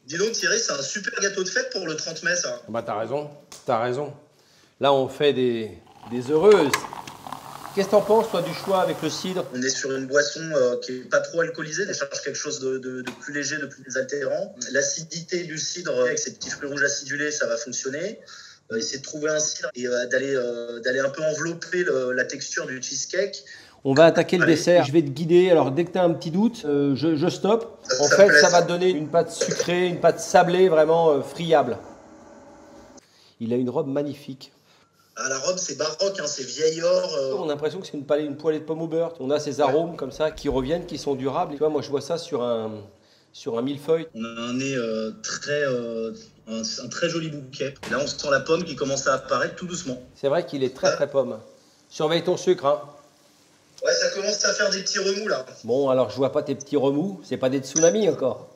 Dis donc Thierry, c'est un super gâteau de fête pour le 30 mai ça. Bah t'as raison, t'as raison. Là on fait des heureuses. Qu'est-ce que t'en penses toi du choix avec le cidre? On est sur une boisson qui est pas trop alcoolisée, on cherche quelque chose de plus léger, de plus désaltérant. L'acidité du cidre avec ses petits fruits rouges acidulés, ça va fonctionner. Essayer de trouver un cidre et d'aller un peu envelopper la texture du cheesecake. On va attaquer le dessert. Je vais te guider. Alors, dès que tu as un petit doute, je stoppe. En fait, ça va te donner une pâte sucrée, une pâte sablée vraiment friable. Il a une robe magnifique. Ah, la robe, c'est baroque, hein, c'est vieil or. On a l'impression que c'est une poêlée de pommes au beurre. On a ces arômes comme ça qui reviennent, qui sont durables. Tu vois, moi, je vois ça sur un millefeuille. On a un nez un très joli bouquet. Et là, on sent la pomme qui commence à apparaître tout doucement. C'est vrai qu'il est très très pomme. Surveille ton sucre, hein. Ouais, ça commence à faire des petits remous là. Bon, alors je vois pas tes petits remous. C'est pas des tsunamis encore.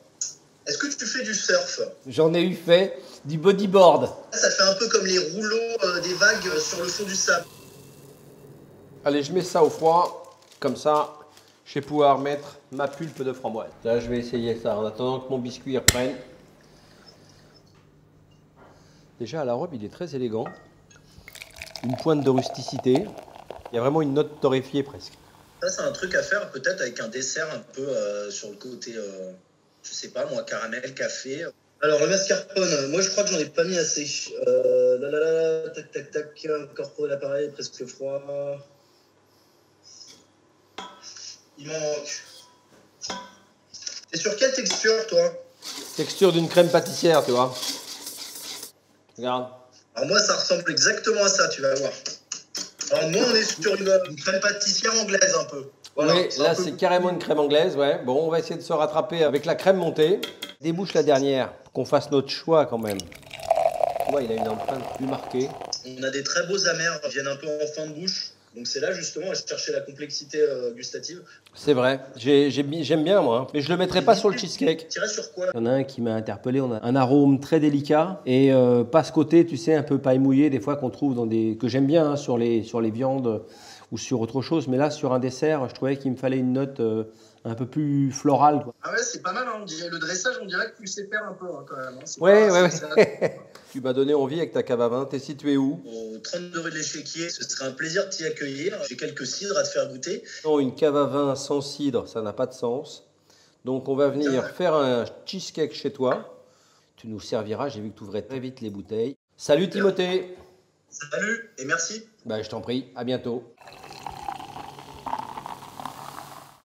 Est-ce que tu fais du surf? J'en ai eu fait du bodyboard. Ça fait un peu comme les rouleaux des vagues sur le fond du sable. Allez, je mets ça au froid. Comme ça, je vais pouvoir mettre ma pulpe de framboise. Là, je vais essayer ça en attendant que mon biscuit reprenne. Déjà, la robe, il est très élégant. Une pointe de rusticité. Il y a vraiment une note torréfiée presque. Ça, c'est un truc à faire peut-être avec un dessert un peu sur le côté, je sais pas moi, caramel, café. Alors, le mascarpone, moi je crois que j'en ai pas mis assez. Tac, tac, tac, encore pour l'appareil, presque froid. Il m'en manque. T'es sur quelle texture, toi? Texture d'une crème pâtissière, tu vois. Regarde. Alors moi, ça ressemble exactement à ça, tu vas voir. Alors moi, on est sur une crème pâtissière anglaise un peu. Voilà, oui, là c'est carrément une crème anglaise, ouais. Bon, on va essayer de se rattraper avec la crème montée. Débouche la dernière, pour qu'on fasse notre choix quand même. Tu vois, il a une empreinte plus marquée. On a des très beaux amers qui viennent un peu en fin de bouche. Donc c'est là justement à chercher la complexité gustative. C'est vrai, j'aime bien moi, mais je le mettrai pas sur le cheesecake. Tu irais sur quoi? Il y en a un qui m'a interpellé, on a un arôme très délicat et pas ce côté, tu sais, un peu paille mouillée des fois qu'on trouve dans des... que j'aime bien hein, sur les viandes ou sur autre chose, mais là sur un dessert, je trouvais qu'il me fallait une note un peu plus florale, quoi. Ah ouais, c'est pas mal, hein. Le dressage, on dirait que tu sais faire un peu hein, quand même. Hein. Ouais. Tu m'as donné envie avec ta cave à vin. T'es situé où? Au 30 degrés de l'échiquier, ce serait un plaisir de t'y accueillir. J'ai quelques cidres à te faire goûter. Non, une cave à vin sans cidre, ça n'a pas de sens. Donc on va venir faire un cheesecake chez toi. Tu nous serviras, j'ai vu que tu ouvrais très vite les bouteilles. Salut Timothée. Salut et merci. Bah, je t'en prie, à bientôt.